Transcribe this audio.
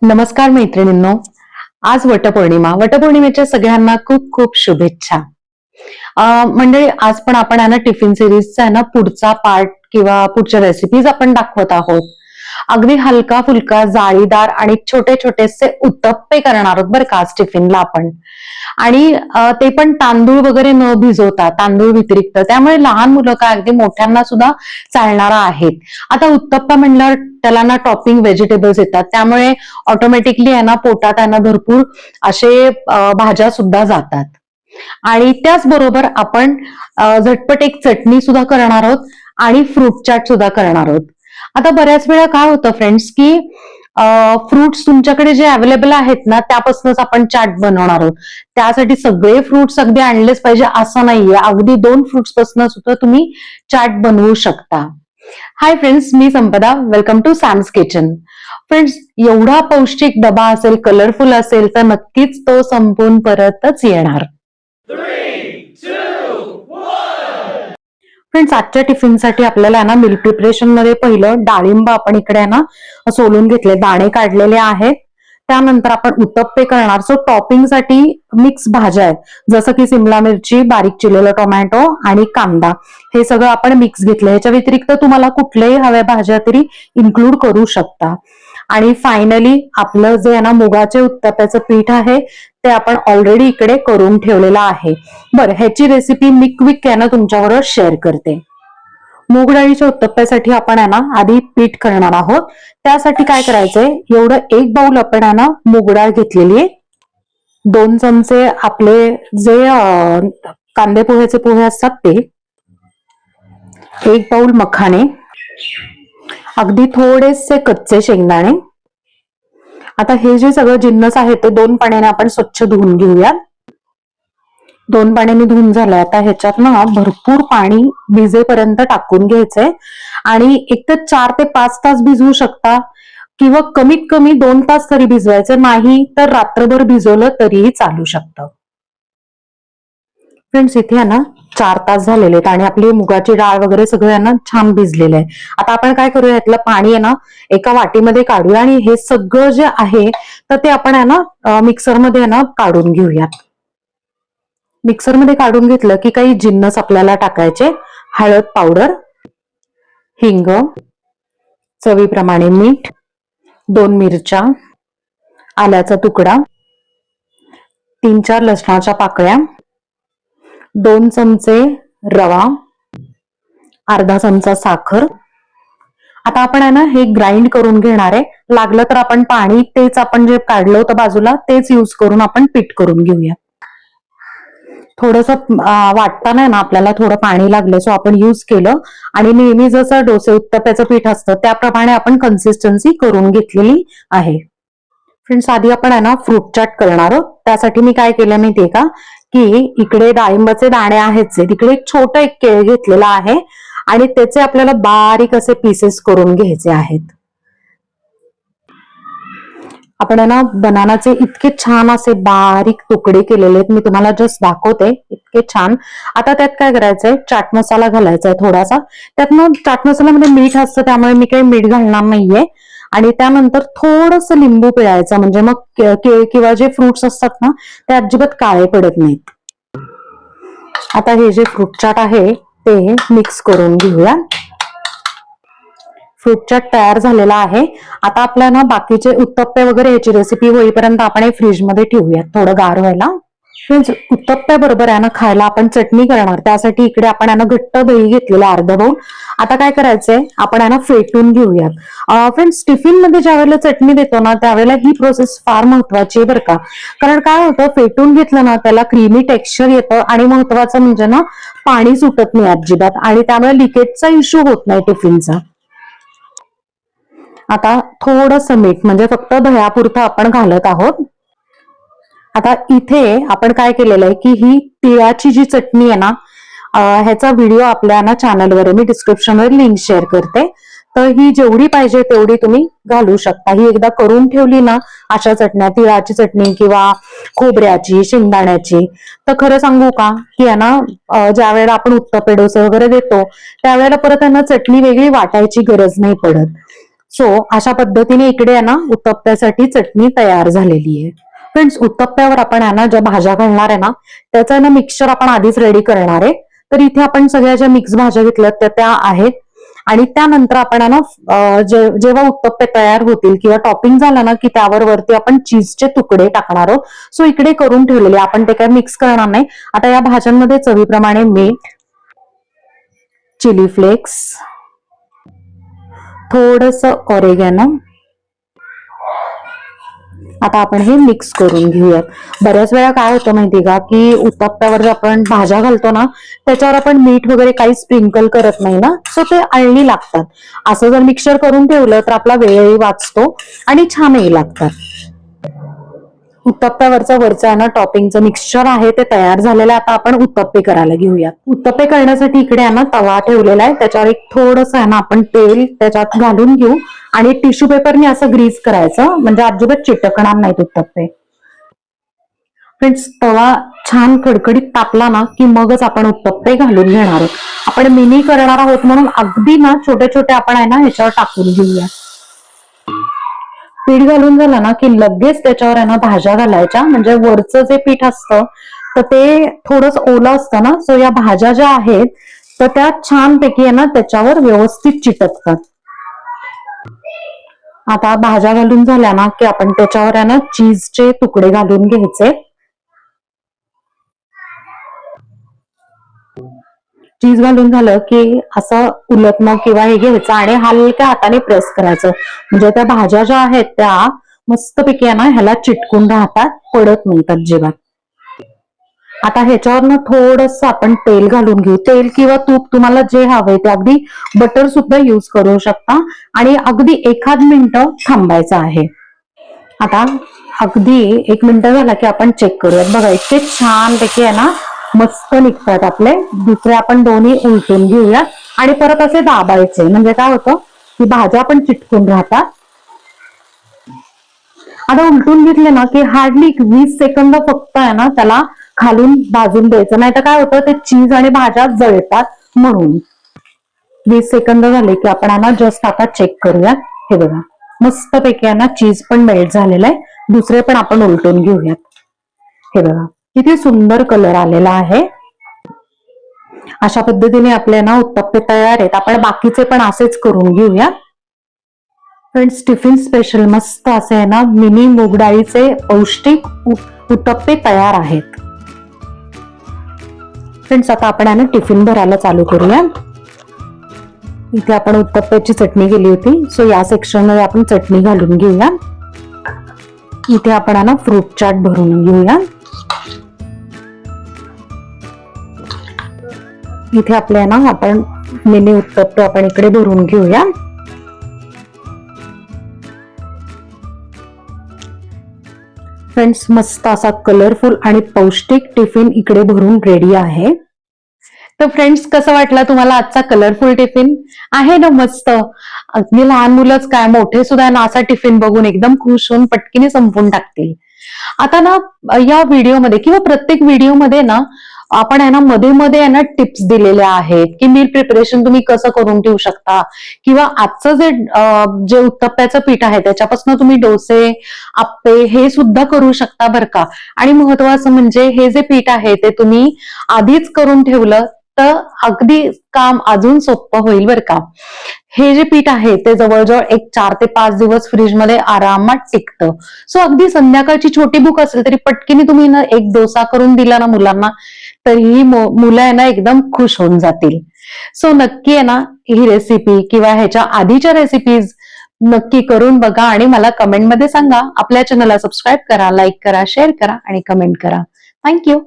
नमस्कार मैत्रिणींनो. आज वटपौर्णिमा. वटपौर्णिमेच्या सगळ्यांना खूप खूप शुभेच्छा. म्हणजे आज पण आपण आहे ना टिफिन सिरीजचा आहे ना पुढचा पार्ट किंवा पुढच्या रेसिपीज आपण दाखवत आहोत. अगदी हलका फुलका जाळीदार आणि छोटे छोटेसे उत्तप्पे करणार आहोत बरं का आज टिफिनला आपण. आणि ते पण तांदूळ वगैरे न भिजवता, तांदूळ व्यतिरिक्त. त्यामुळे लहान मुलं काय अगदी मोठ्यांना सुद्धा चालणारा आहेत. आता उत्तप्पा म्हणल्यावर त्याला ना टॉपिंग व्हेजिटेबल्स येतात, त्यामुळे ऑटोमॅटिकली आहे ना पोटात आहे ना भरपूर असे भाज्या सुद्धा जातात. आणि त्याचबरोबर आपण झटपट एक चटणी सुद्धा करणार आहोत आणि फ्रूट चाट सुद्धा करणार आहोत. आता बऱ्याच वेळा काय होतं फ्रेंड्स की फ्रुट्स तुमच्याकडे जे अवेलेबल आहेत ना त्यापासूनच आपण चाट बनवणार आहोत. त्यासाठी सगळे फ्रुट्स अगदी आणलेच पाहिजे असं नाहीये. अगदी 2 फ्रुट्स पासून सुद्धा तुम्ही चाट बनवू शकता. हाय फ्रेंड्स, मी Sampada. Welcome to Sam's kitchen. Friends, एवढा पौष्टिक डबा असेल, कलरफुल असेल तर नक्कीच तो संपून परतच येणार. फ्रेंड्स, आजच्या टिफिनसाठी आपल्याला ना मिल्क प्रिपरेशन मध्ये पहिलं डाळिंब आपण इकडे ना सोलून घेतले, दाणे काढलेले आहेत. त्यानंतर आपण उत्तप्पे करणार. सो टॉपिंगसाठी मिक्स भाज्या आहेत, जसं की सिमला मिरची, बारीक चिरलेला टोमॅटो आणि कांदा. हे सगळं आपण मिक्स घेतलं. याच्या व्यतिरिक्त तुम्हाला कुठल्याही हव्या भाज्या तरी इन्क्लूड करू शकता. आणि फायनली आपलं जे आहे ना मुगाचे उत्तप्प्याचं पीठ आहे ते आपण ऑलरेडी इकडे करून ठेवलेलं आहे. बरं, ह्याची रेसिपी मी क्विक आहे ना तुमच्याबरोबर शेअर करते. मूग डाळीच्या उत्तप्प्यासाठी आपण आहे ना आधी पीठ करणार आहोत. त्यासाठी काय करायचंय, एवढं 1 बाउल आपण आहे ना मूग डाळ घेतलेली आहे. 2 चमचे आपले जे कांदे पोह्याचे पोहे असतात ते, 1 बाउल मखाणे, अगदी थोडेसे कच्चे शेंगदाणे. आता हे जे सगळं जिन्नस आहे ते 2 पाण्याने आपण स्वच्छ धुवून घेऊया. 2 पाण्याने धुवून झालंय. आता ह्याच्यात ना भरपूर पाणी भिजेपर्यंत टाकून घ्यायचंय आणि एक तर 4 ते 5 तास भिजवू शकता किंवा कमीत कमी 2 तास तरी भिजवायचं, नाही तर रात्रभर भिजवलं तरीही चालू शकतं. फ्रेंड्स, इथे आहे ना 4 तास झालेले आहेत आणि आपली मुगाची डाळ वगैरे सगळं आहे ना छान भिजलेलं आहे. आता आपण काय करूया, यातलं पाणी आहे ना एका वाटीमध्ये काढूया आणि हे सगळं जे आहे तर ते आपण आहे ना मिक्सरमध्ये आहे ना काढून घेऊयात. मिक्सरमध्ये काढून घेतलं की काही जिन्नस आपल्याला टाकायचे. हळद पावडर, हिंग, चवीप्रमाणे मीठ, 2 मिरच्या, आल्याचा तुकडा, 3-4 लसणाच्या पाकळ्या, 2 चमचे रवा, अर्धा चमचा साखर. आता आपण आहे ना हे ग्राइंड करून घेणार आहे. लागलं तर आपण पाणी तेच आपण जे काढलं होतं बाजूला तेच यूज करून आपण पीठ करून घेऊया. थोडस वाटताना ना आपल्याला थोडं पाणी लागलं, सो आपण यूज केलं आणि नेहमी जसं डोसे उत्तप्प्याचं पीठ असतं त्याप्रमाणे आपण कन्सिस्टन्सी करून घेतलेली आहे. फ्रेंड्स, आधी आपण आहे ना फ्रूट चाट करणार आहोत. त्यासाठी मी काय केलं माहितीये का, की इकडे डाळिंबाचे दाणे आहेत, तिकडे एक छोटं एक केळ घेतलेला आहे आणि त्याचे आपल्याला बारीक असे पीसेस करून घ्यायचे आहेत. आपण ना बनानाचे इतके छान असे बारीक तुकडे केलेले आहेत, मी तुम्हाला जस्ट दाखवते, इतके छान. आता त्यात काय करायचंय, चाट मसाला घालायचा आहे थोडासा. त्यात मग चाट मसाल्यामध्ये मीठ असतं त्यामुळे मी काही मीठ घालणार नाहीये. आणि त्यानंतर थोडस लिंबू पिळायचं, म्हणजे मग केळ किंवा जे फ्रुट्स असतात ना ते अजिबात काळे पडत नाहीत. आता हे जे फ्रूट चाट आहे ते मिक्स करून घेऊया. फ्रूट चाट तयार झालेला आहे. आता आपल्याला बाकीचे उत्तप्पे वगैरे याची रेसिपी होईपर्यंत आपण हे फ्रीजमध्ये ठेवूयात थोडं गार व्हायला. फ्रेंड्स, उत्तप्प्या बरोबर आहे ना खायला आपण चटणी करणार. त्यासाठी इकडे आपण आहे ना घट्ट दही घेतलेलं अर्धा बाउल. आता काय करायचंय, आपण आहे ना फेटून घेऊयात. फ्रेंड्स, टिफिन मध्ये ज्या वेळेला चटणी देतो ना त्यावेळेला ही प्रोसेस फार महत्वाची आहे बरं का. कारण काय होतं, फेटून घेतलं ना त्याला क्रीमी टेक्स्चर येतं आणि महत्वाचं म्हणजे ना पाणी सुटत नाही अजिबात आणि त्यामुळे लिकेजचा इश्यू होत नाही टिफिनचा. आता थोडंसं मीठ, म्हणजे फक्त दह्यापुरतं आपण घालत आहोत. आता इथे आपण काय केलेलं आहे की ही तिळाची जी चटणी आहे ना, ह्याचा व्हिडिओ आपल्या ना चॅनलवर मी डिस्क्रिप्शनवर लिंक शेअर करते. तर ही जेवढी पाहिजे तेवढी तुम्ही घालू शकता. ही एकदा करून ठेवली ना अशा चटण्या, तिळाची चटणी किंवा खोबऱ्याची, शेंगदाण्याची, तर खरं सांगू का की आहे ना ज्या वेळेला आपण उत्तप्पे डोसे वगैरे देतो त्यावेळेला परत त्यांना चटणी वेगळी वाटायची गरज नाही पडत. सो अशा पद्धतीने इकडे आहे ना उत्तप्प्यासाठी चटणी तयार झालेली आहे. फ्रेंड्स, उत्तप्प्यावर आपण आहे ना ज्या भाज्या घालणार आहे ना त्याचं ना मिक्सचर आपण आधीच रेडी करणार आहे. तर इथे आपण सगळ्या ज्या मिक्स भाज्या घेतल्यात त्या आहेत आणि त्यानंतर आपण आहे ना जेव्हा उत्तप्पे तयार होतील किंवा टॉपिंग झालं ना की त्यावर वरती आपण चीजचे तुकडे टाकणार आहोत. सो इकडे करून ठेवलेले, आपण ते काय मिक्स करणार नाही. आता या भाज्यांमध्ये चवीप्रमाणे मीठ, चिली फ्लेक्स, थोडस ऑरेगॅनो, आता आपण हे मिक्स करून घेऊयात. बऱ्याच वेळा काय होतं माहिती का की उत्तप्प्यावर जे आपण भाज्या घालतो ना त्याच्यावर आपण मीठ वगैरे काही स्प्रिंकल करत नाही ना, सो ते अळणी लागतात. असं जर मिक्सचर करून ठेवलं तर आपला वेळही वाचतो आणि छानही लागतात. उत्तप्प्यावरचं आहे ना टॉपिंगचं मिक्सचर आहे ते तयार झालेलं आहे. आता आपण उत्तप्पे करायला घेऊया. उत्तप्पे करण्यासाठी इकडे आहे ना तवा ठेवलेला आहे, त्याच्यावर एक थोडस आहे ना आपण तेल त्याच्यात घालून घेऊ आणि टिश्यू पेपरने असं ग्रीस करायचं, म्हणजे अजिबात चिटकणार नाहीत उत्तप्पे. फ्रेंड्स, तवा छान कडकडीत तापला ना की मगच आपण उत्तप्पे घालून घेणार आहोत. आपण मिनी करणार आहोत म्हणून अगदी ना छोटे छोटे आपण आहे ना ह्याच्यावर टाकून घेऊया. पीठ घालून झालं ना की लगेच त्याच्यावर आहे ना भाज्या घालायच्या, म्हणजे वरचं जे पीठ असतं तर ते थोडंस ओलं असतं ना, सो या भाज्या ज्या आहेत तर त्या छानपैकी आहे ना त्याच्यावर व्यवस्थित चिटकतात. आता भाज्या घालून झाल्या ना की आपण त्याच्यावर आहे ना चीजचे तुकडे घालून घ्यायचे. चीज घालून झालं की असं उलटणं किंवा हे घ्यायचं आणि हलक्या हाताने प्रेस करायचं, म्हणजे त्या भाज्या ज्या आहेत त्या मस्तपैकी आहे ना ह्याला चिटकून राहतात, पडत नाहीत अजिबात. आता ह्याच्यावर थोडस आपण तेल घालून घेऊ. तेल किंवा तूप तुम्हाला जे हवंय ते, अगदी बटर सुद्धा युज करू शकता आणि अगदी एखाद मिनिटं थांबायचं आहे. आता अगदी 1 मिनिट झाला की आपण चेक करूयात. बघा इतके छानपैकी आहे ना मस्त निघतात आपले. दुसरे आपण दोन्ही उलटून घेऊया आणि परत असे दाबायचे, म्हणजे काय होतं की भाज्या पण चिटकून राहतात. आता उलटून घेतले ना की हार्डली 20 सेकंद फक्त आहे ना त्याला खालून भाजून द्यायचं, नाही तर काय होतं ते चीज आणि भाज्या जळतात. म्हणून 20 सेकंद झाले की आपण आहे ना जस्ट आता चेक करूया. हे बघा मस्तपैकी आहे ना चीज पण मेल्ट झालेला आहे. दुसरे पण आपण उलटून घेऊयात. हे बघा किती सुंदर कलर आलेला आहे. अशा पद्धतीने आपले ना उत्तप्पे तयार आहेत. आपण बाकीचे पण असेच करून घेऊया. फ्रेंड्स, टिफिन स्पेशल मस्त असे आहे ना मिनी मूग डाळीचे पौष्टिक उत्तप्पे तयार आहेत. फ्रेंड्स, आता आपण आहे ना टिफिन भरायला चालू करूया. इथे आपण उत्तप्प्याची चटणी केली होती, सो या सेक्शन मध्ये आपण चटणी घालून घेऊया. इथे आपण आहे ना फ्रूट चाट भरून घेऊया. इथे आपले ना आपण मिनी उत्तप्पे आपण इकडे भरून घेऊया. फ्रेंड्स, मस्त असा कलरफुल आणि पौष्टिक टिफिन इकडे भरून रेडी आहे. तर फ्रेंड्स, कसं वाटलं तुम्हाला आजचा कलरफुल टिफिन? आहे ना मस्त. अगदी लहान मुलंच काय मोठे सुद्धा ना असा टिफिन बघून एकदम खुश होऊन पटकीने संपवून टाकतील. आता ना या व्हिडिओमध्ये किंवा प्रत्येक व्हिडिओमध्ये ना आपण आहे ना मध्ये मध्ये आहे ना टिप्स दिलेल्या आहेत की मील प्रिपरेशन तुम्ही कसं करून ठेवू शकता, किंवा आजचं जे उत्तप्प्याचं पीठ आहे त्याच्यापासून तुम्ही डोसे, आप्पे हे सुद्धा करू शकता बरं का. आणि महत्वाचं म्हणजे हे जे पीठ आहे ते तुम्ही आधीच करून ठेवलं तर अगदी काम अजून सोपं होईल बरं का. हे जे पीठ आहे ते जवळजवळ 4 ते 5 दिवस फ्रीजमध्ये आरामात टिकतं. सो अगदी संध्याकाळची छोटी भूक असेल तरी पटकीने तुम्ही ना एक डोसा करून दिला ना मुलांना तरीही मुलं आहे ना एकदम खुश होऊन जातील. सो नक्की आहे ना ही रेसिपी किंवा ह्याच्या आधीच्या रेसिपीज नक्की करून बघा आणि मला कमेंटमध्ये सांगा. आपल्या चॅनलला सबस्क्राईब करा, लाईक करा, शेअर करा आणि कमेंट करा. थँक्यू.